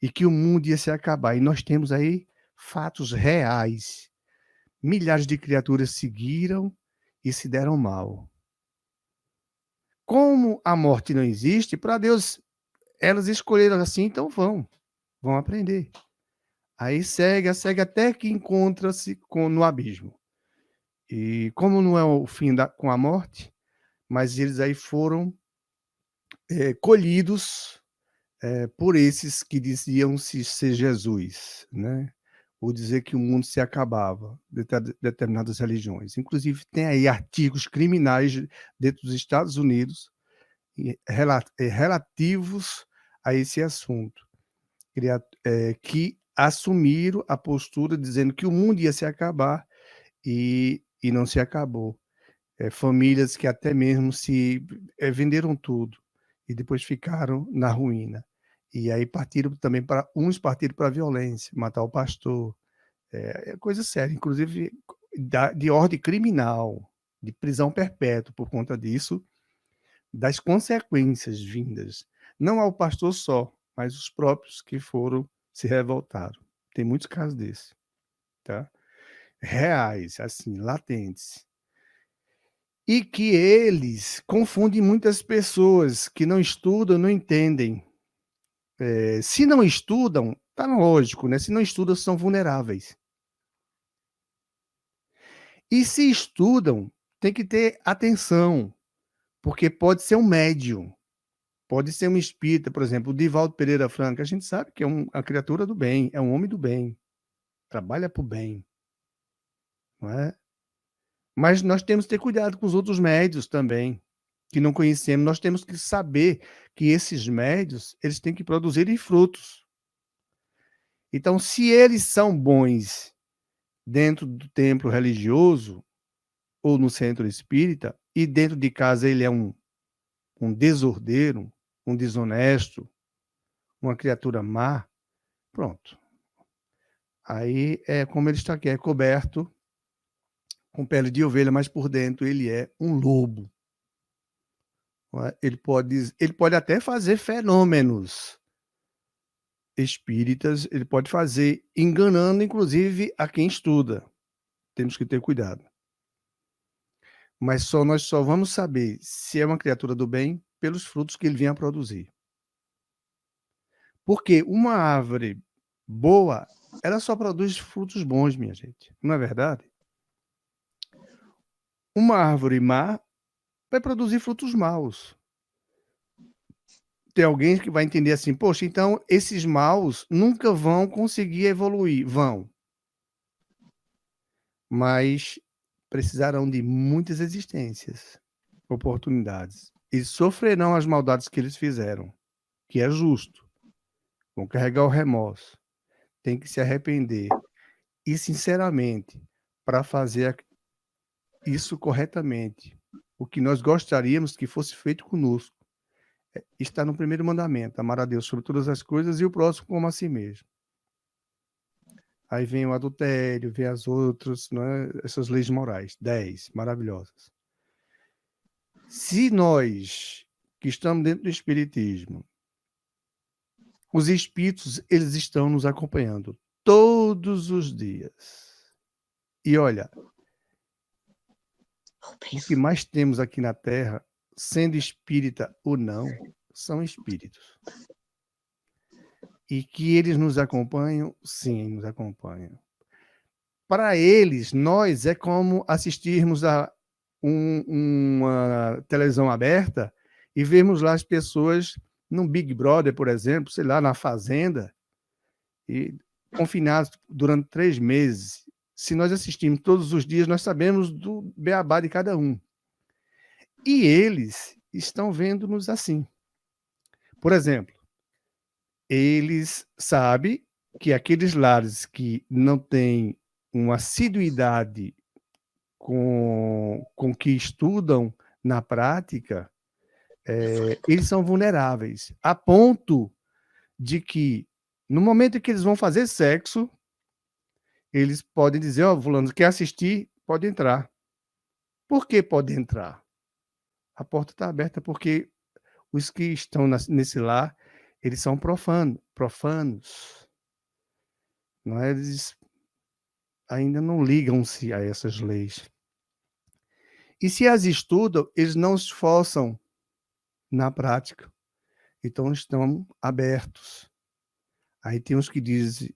Speaker 1: e que o mundo ia se acabar. E nós temos aí fatos reais. Milhares de criaturas seguiram e se deram mal. Como a morte não existe, para Deus, elas escolheram assim, então vão aprender. Aí segue até que encontra-se no abismo. E como não é o fim com a morte, mas eles aí foram colhidos por esses que diziam-se ser Jesus, né? Ou dizer que o mundo se acabava, determinadas religiões. Inclusive, tem aí artigos criminais dentro dos Estados Unidos relativos a esse assunto, que assumiram a postura dizendo que o mundo ia se acabar e não se acabou. Famílias que até mesmo venderam tudo e depois ficaram na ruína. E aí uns partiram para a violência, matar o pastor. É coisa séria, inclusive de ordem criminal, de prisão perpétua por conta disso, das consequências vindas, não ao pastor só, mas os próprios que se revoltaram. Tem muitos casos desses, tá? Reais, assim, latentes. E que eles confundem muitas pessoas que não estudam, não entendem. Se não estudam, tá lógico, né? Se não estudam, são vulneráveis. E se estudam, tem que ter atenção, porque pode ser um médium, pode ser um espírita, por exemplo, o Divaldo Pereira Franco, a gente sabe que é uma criatura do bem, é um homem do bem, trabalha para o bem, não é? Mas nós temos que ter cuidado com os outros médios também, que não conhecemos. Nós temos que saber que esses médios, eles têm que produzir frutos. Então, se eles são bons dentro do templo religioso, ou no centro espírita, e dentro de casa ele é um desordeiro, um desonesto, uma criatura má, pronto. Aí é como ele está aqui, é coberto com pele de ovelha, mas por dentro ele é um lobo. Ele pode até fazer fenômenos espíritas, ele pode fazer enganando, inclusive, a quem estuda. Temos que ter cuidado. Mas nós só vamos saber se é uma criatura do bem pelos frutos que ele vem a produzir. Porque uma árvore boa, ela só produz frutos bons, minha gente. Não é verdade? Uma árvore má vai produzir frutos maus. Tem alguém que vai entender assim, poxa, então esses maus nunca vão conseguir evoluir. Vão. Mas precisarão de muitas existências, oportunidades. E sofrerão as maldades que eles fizeram, que é justo. Vão carregar o remorso. Tem que se arrepender. E, sinceramente, para fazer isso corretamente, o que nós gostaríamos que fosse feito conosco, está no primeiro mandamento, amar a Deus sobre todas as coisas e o próximo como a si mesmo. Aí vem o adultério, vem as outras, né, essas leis morais, 10, maravilhosas. Se nós, que estamos dentro do Espiritismo, os Espíritos, eles estão nos acompanhando todos os dias. E olha, o que mais temos aqui na Terra, sendo espírita ou não, são espíritos. E que eles nos acompanham? Sim, nos acompanham. Para eles, nós é como assistirmos a uma televisão aberta e vermos lá as pessoas num Big Brother, por exemplo, sei lá, na Fazenda, e confinados durante 3 meses. Se nós assistimos todos os dias, nós sabemos do beabá de cada um. E eles estão vendo-nos assim. Por exemplo, eles sabem que aqueles lares que não têm uma assiduidade com que estudam na prática, eles são vulneráveis, a ponto de que, no momento em que eles vão fazer sexo, eles podem dizer, ó, fulano, quer assistir? Pode entrar. Por que pode entrar? A porta está aberta porque os que estão nesse lar, eles são profanos. Não é? Eles ainda não ligam-se a essas leis. E se as estudam, eles não se esforçam na prática. Então, estão abertos. Aí tem uns que dizem,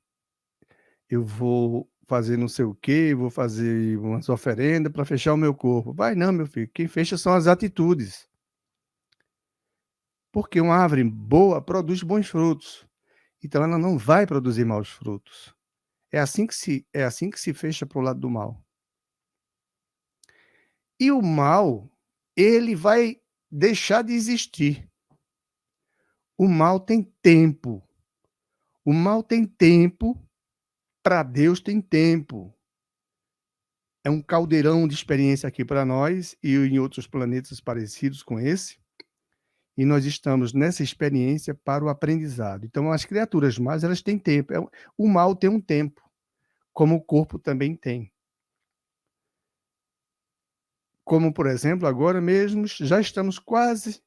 Speaker 1: eu vou fazer não sei o quê, vou fazer umas oferendas para fechar o meu corpo. Vai não, meu filho. Quem fecha são as atitudes. Porque uma árvore boa produz bons frutos. Então, ela não vai produzir maus frutos. É assim que se fecha para o lado do mal. E o mal, ele vai deixar de existir. O mal tem tempo. O mal tem tempo, para Deus tem tempo. É um caldeirão de experiência aqui para nós e em outros planetas parecidos com esse. E nós estamos nessa experiência para o aprendizado. Então, as criaturas más, elas têm tempo. O mal tem um tempo, como o corpo também tem. Como, por exemplo, agora mesmo, já estamos quase,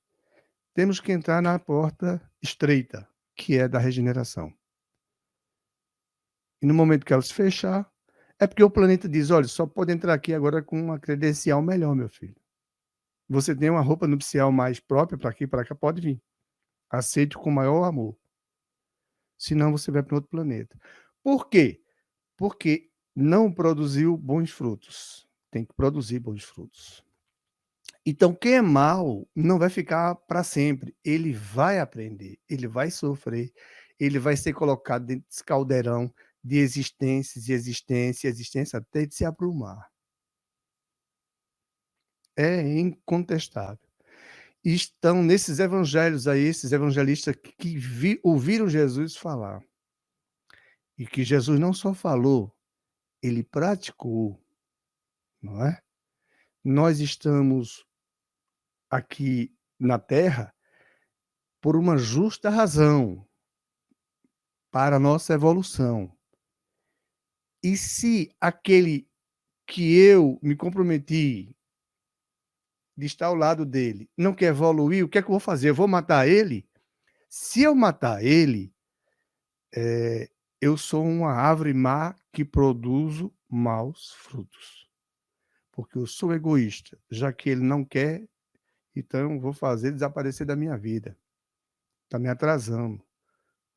Speaker 1: temos que entrar na porta estreita, que é da regeneração. E no momento que ela se fechar, é porque o planeta diz, olha, só pode entrar aqui agora com uma credencial melhor, meu filho. Você tem uma roupa nupcial mais própria para aqui, para cá, pode vir. Aceite com o maior amor. Senão você vai para outro planeta. Por quê? Porque não produziu bons frutos. Tem que produzir bons frutos. Então, quem é mau não vai ficar para sempre. Ele vai aprender, ele vai sofrer, ele vai ser colocado dentro desse caldeirão de existências e existência até de se abrumar. É incontestável. E estão nesses evangelhos aí, esses evangelistas que ouviram Jesus falar. E que Jesus não só falou, ele praticou, não é? Nós estamos aqui na Terra por uma justa razão, para a nossa evolução. E se aquele que eu me comprometi de estar ao lado dele não quer evoluir, o que é que eu vou fazer? Eu vou matar ele? Se eu matar ele, eu sou uma árvore má que produzo maus frutos. Porque eu sou egoísta, já que ele não quer, então eu vou fazer desaparecer da minha vida. Está me atrasando.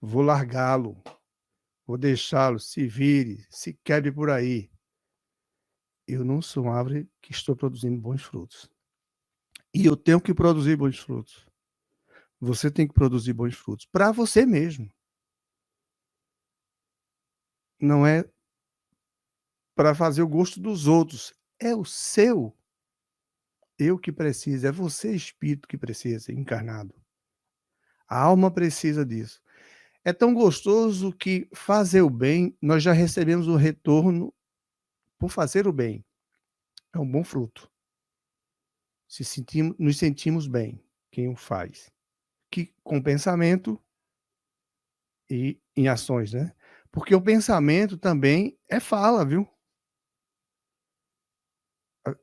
Speaker 1: Vou largá-lo. Vou deixá-lo, se vire, se quebre por aí. Eu não sou uma árvore que estou produzindo bons frutos. E eu tenho que produzir bons frutos. Você tem que produzir bons frutos para você mesmo. Não é para fazer o gosto dos outros. É o seu eu que precisa. É você, espírito, que precisa, encarnado. A alma precisa disso. É tão gostoso que fazer o bem, nós já recebemos o retorno por fazer o bem. É um bom fruto. Nos sentimos bem, quem o faz. Que com pensamento e em ações, né? Porque o pensamento também é fala, viu?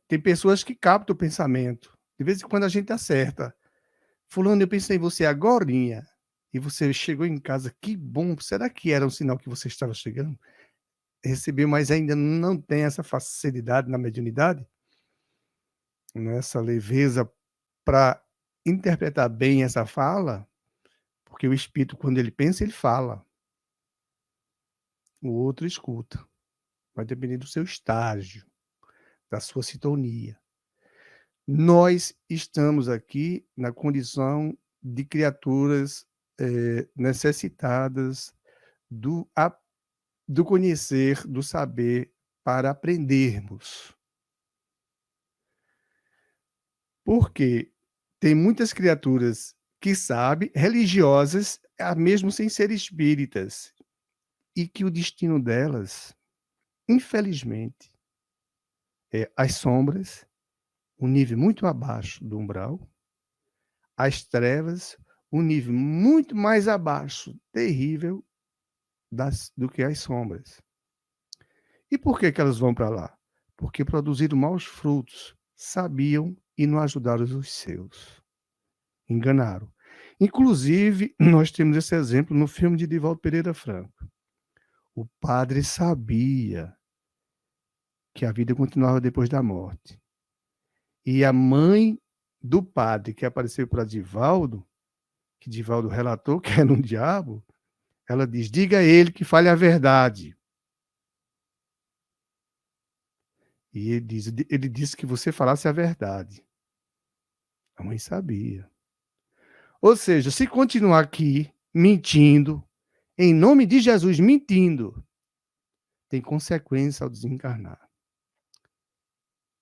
Speaker 1: Tem pessoas que captam o pensamento. De vez em quando a gente acerta. Fulano, eu pensei em você agorinha. E você chegou em casa, que bom. Será que era um sinal que você estava chegando? Recebeu, mas ainda não tem essa facilidade na mediunidade? Nessa leveza para interpretar bem essa fala? Porque o espírito, quando ele pensa, ele fala. O outro escuta. Vai depender do seu estágio, da sua sintonia. Nós estamos aqui na condição de criaturas necessitadas do conhecer, do saber, para aprendermos. Porque tem muitas criaturas que sabem, religiosas, mesmo sem ser espíritas, e que o destino delas, infelizmente, é as sombras, um nível muito abaixo do umbral, as trevas, um nível muito mais abaixo, terrível, do que as sombras. E por que elas vão para lá? Porque produziram maus frutos, sabiam e não ajudaram os seus. Enganaram. Inclusive, nós temos esse exemplo no filme de Divaldo Pereira Franco. O padre sabia que a vida continuava depois da morte. E a mãe do padre que apareceu para Divaldo, que Divaldo relatou que era um diabo, ela diz, diga a ele que fale a verdade. E ele disse que você falasse a verdade. A mãe sabia. Ou seja, se continuar aqui mentindo, em nome de Jesus mentindo, tem consequência ao desencarnar.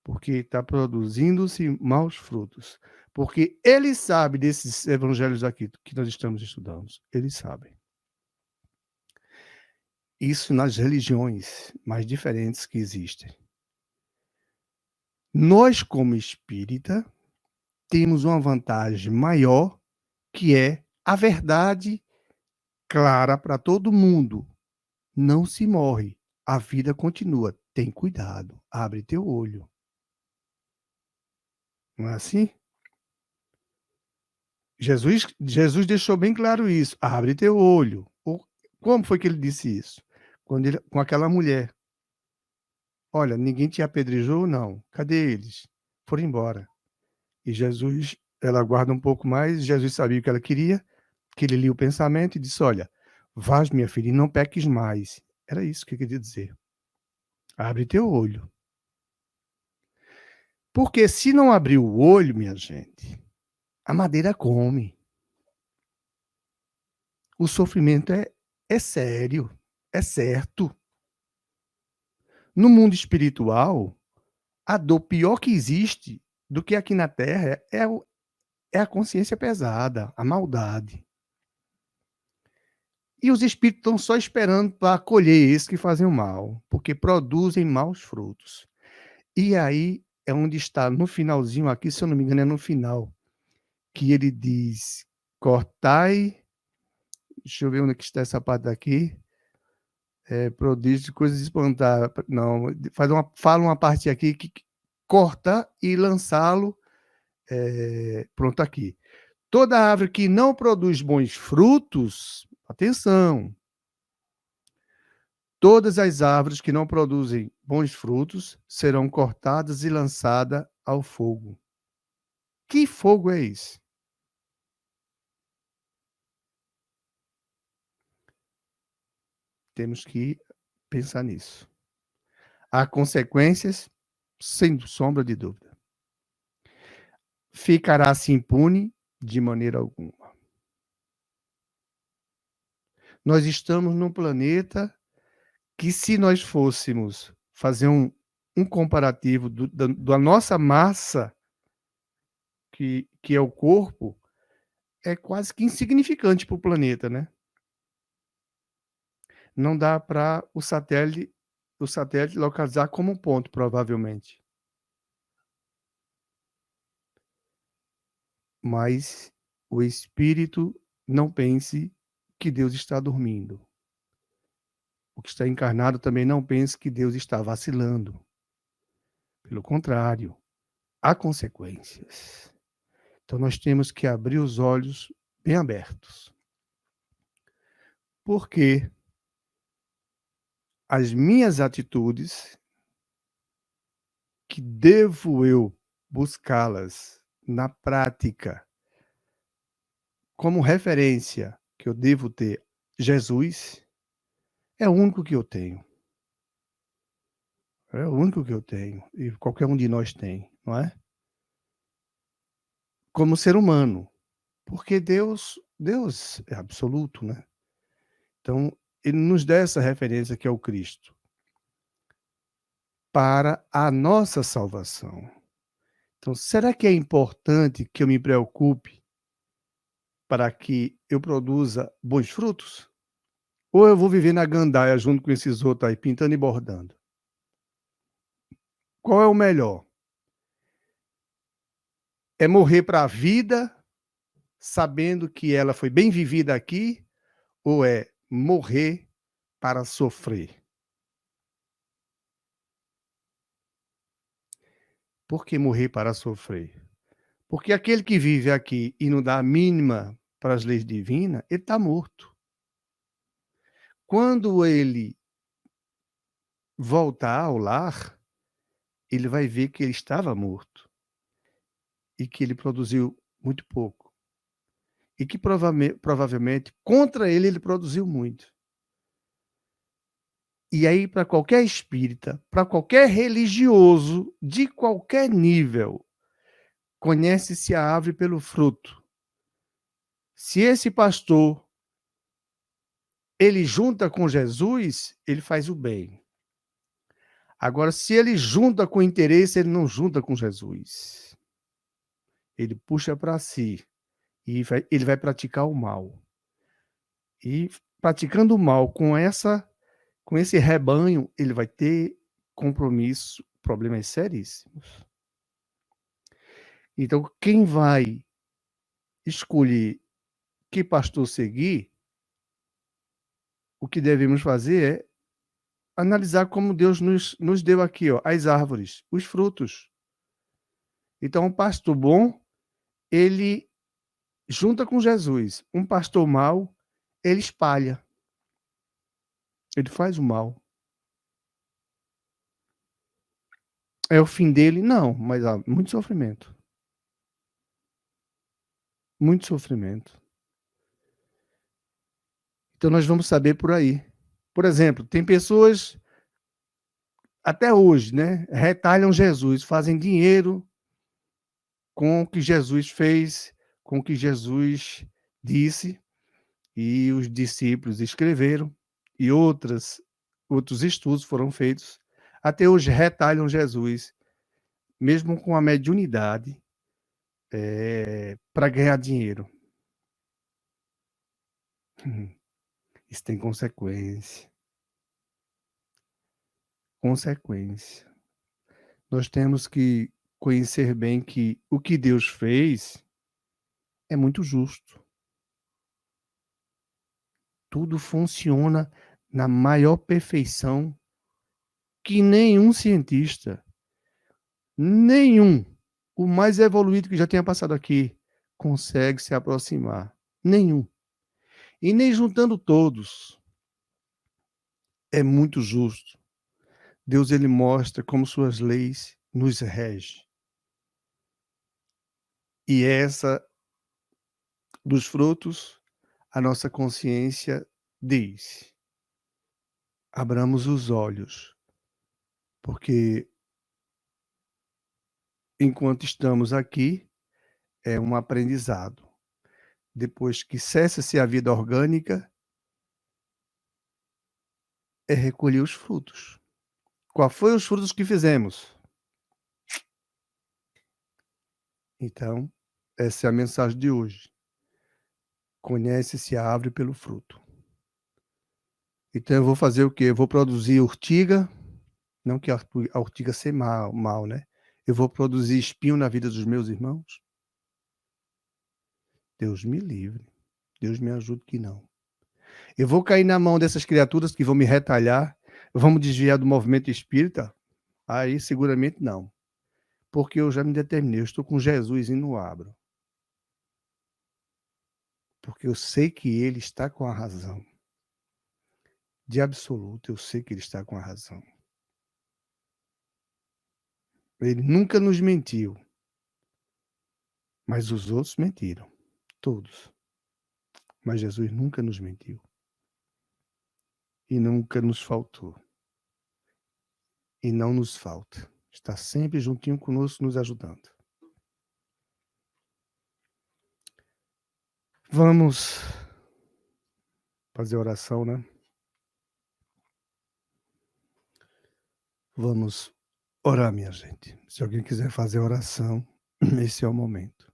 Speaker 1: Porque está produzindo-se maus frutos. Porque ele sabe desses evangelhos aqui que nós estamos estudando. Ele sabe. Isso nas religiões mais diferentes que existem. Nós, como espírita, temos uma vantagem maior, que é a verdade clara para todo mundo. Não se morre, a vida continua. Tem cuidado, abre teu olho. Não é assim? Jesus deixou bem claro isso. Abre teu olho. Como foi que ele disse isso? Com aquela mulher. Olha, ninguém te apedrejou? Não. Cadê eles? Foram embora. E Jesus, ela aguarda um pouco mais. Jesus sabia o que ela queria, que ele lia o pensamento e disse, olha, vais, minha filha, e não peques mais. Era isso que eu queria dizer. Abre teu olho. Porque se não abrir o olho, minha gente, a madeira come. O sofrimento é sério, é certo. No mundo espiritual, a dor pior que existe do que aqui na Terra é a consciência pesada, a maldade. E os espíritos estão só esperando para colher esses que fazem o mal, porque produzem maus frutos. E aí é onde está no finalzinho aqui, se eu não me engano, é no final, que ele diz: cortai, deixa eu ver onde é que está essa parte daqui, prodígio de coisas espantadas. Não, fala uma parte aqui que corta e lançá-lo, pronto, aqui. Toda árvore que não produz bons frutos, atenção, todas as árvores que não produzem bons frutos serão cortadas e lançadas ao fogo. Que fogo é esse? Temos que pensar nisso. Há consequências, sem sombra de dúvida. Ficará-se impune de maneira alguma. Nós estamos num planeta que, se nós fôssemos fazer um comparativo da nossa massa, que é o corpo, é quase que insignificante para o planeta, né? Não dá para o satélite localizar como um ponto, provavelmente. Mas o espírito não pense que Deus está dormindo. O que está encarnado também não pense que Deus está vacilando. Pelo contrário, há consequências. Então nós temos que abrir os olhos bem abertos. Porque as minhas atitudes, que devo eu buscá-las na prática, como referência que eu devo ter Jesus, é o único que eu tenho. É o único que eu tenho. E qualquer um de nós tem, não é? Como ser humano. Porque Deus é absoluto, né? Então, ele nos dá essa referência que é o Cristo. Para a nossa salvação. Então, será que é importante que eu me preocupe para que eu produza bons frutos? Ou eu vou viver na gandaia junto com esses outros aí, pintando e bordando? Qual é o melhor? É morrer para a vida, sabendo que ela foi bem vivida aqui, ou é morrer para sofrer? Por que morrer para sofrer? Porque aquele que vive aqui e não dá a mínima para as leis divinas, ele está morto. Quando ele voltar ao lar, ele vai ver que ele estava morto e que ele produziu muito pouco. E que provavelmente contra ele produziu muito. E aí, para qualquer espírita, para qualquer religioso, de qualquer nível, conhece-se a árvore pelo fruto. Se esse pastor ele junta com Jesus, ele faz o bem. Agora, se ele junta com interesse, ele não junta com Jesus. Ele puxa para si e ele vai praticar o mal. E praticando o mal com esse rebanho, ele vai ter compromisso, problemas seríssimos. Então, quem vai escolher que pastor seguir, o que devemos fazer é analisar como Deus nos deu aqui, ó, as árvores, os frutos. Então, um pastor bom, ele junta com Jesus. Um pastor mau, ele espalha. Ele faz o mal. É o fim dele? Não, mas há muito sofrimento. Muito sofrimento. Então nós vamos saber por aí. Por exemplo, tem pessoas, até hoje, né, retalham Jesus, fazem dinheiro com o que Jesus fez, com o que Jesus disse, e os discípulos escreveram, e outros estudos foram feitos. Até hoje retalham Jesus, mesmo com a mediunidade, para ganhar dinheiro. Isso tem consequência. Consequência. Nós temos que conhecer bem que o que Deus fez é muito justo. Tudo funciona na maior perfeição que nenhum cientista, nenhum, o mais evoluído que já tenha passado aqui, consegue se aproximar. Nenhum. E nem juntando todos. É muito justo. Deus, ele mostra como suas leis nos regem. E essa dos frutos, a nossa consciência diz: abramos os olhos, porque enquanto estamos aqui, é um aprendizado. Depois que cessa-se a vida orgânica, é recolher os frutos. Qual foi os frutos que fizemos? Então, essa é a mensagem de hoje. Conhece-se a árvore pelo fruto. Então, eu vou fazer o quê? Eu vou produzir urtiga, não que a urtiga seja mal, né? Eu vou produzir espinho na vida dos meus irmãos? Deus me livre. Deus me ajude que não. Eu vou cair na mão dessas criaturas que vão me retalhar, vão me desviar do movimento espírita? Aí, seguramente não. Porque eu já me determinei, eu estou com Jesus e não abro. Porque eu sei que ele está com a razão. De absoluto, eu sei que ele está com a razão. Ele nunca nos mentiu. Mas os outros mentiram. Todos. Mas Jesus nunca nos mentiu. E nunca nos faltou. E não nos falta. Está sempre juntinho conosco, nos ajudando. Vamos fazer oração, né? Vamos orar, minha gente. Se alguém quiser fazer oração, esse é o momento.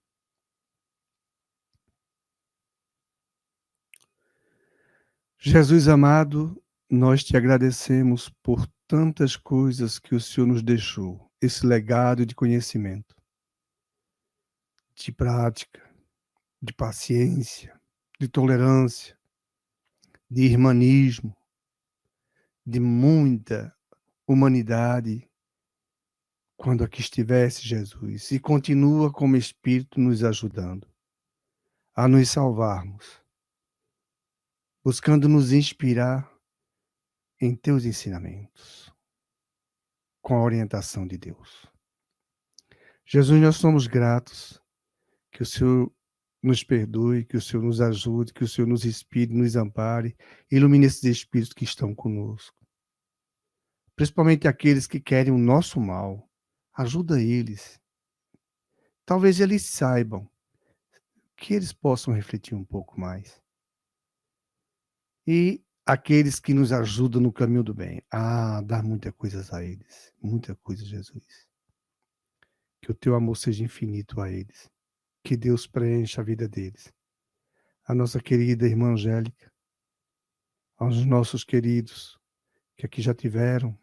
Speaker 1: Jesus amado, nós te agradecemos por tantas coisas que o Senhor nos deixou, esse legado de conhecimento, de prática, de paciência, de tolerância, de irmanismo, de muita humanidade, quando aqui estivesse Jesus, e continua como Espírito nos ajudando a nos salvarmos, buscando nos inspirar em teus ensinamentos, com a orientação de Deus. Jesus, nós somos gratos que o Senhor nos perdoe, que o Senhor nos ajude, que o Senhor nos inspire, nos ampare, ilumine esses espíritos que estão conosco. Principalmente aqueles que querem o nosso mal. Ajuda eles. Talvez eles saibam que eles possam refletir um pouco mais. E aqueles que nos ajudam no caminho do bem. Dá muita coisa a eles. Muita coisa, Jesus. Que o teu amor seja infinito a eles. Que Deus preencha a vida deles. A nossa querida irmã Angélica, aos nossos queridos que aqui já tiveram,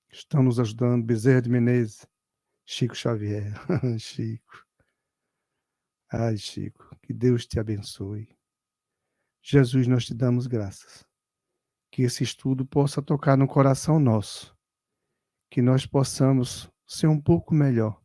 Speaker 1: estão nos ajudando, Bezerra de Menezes, Chico Xavier, Chico. Ai, Chico, que Deus te abençoe. Jesus, nós te damos graças. Que esse estudo possa tocar no coração nosso. Que nós possamos ser um pouco melhor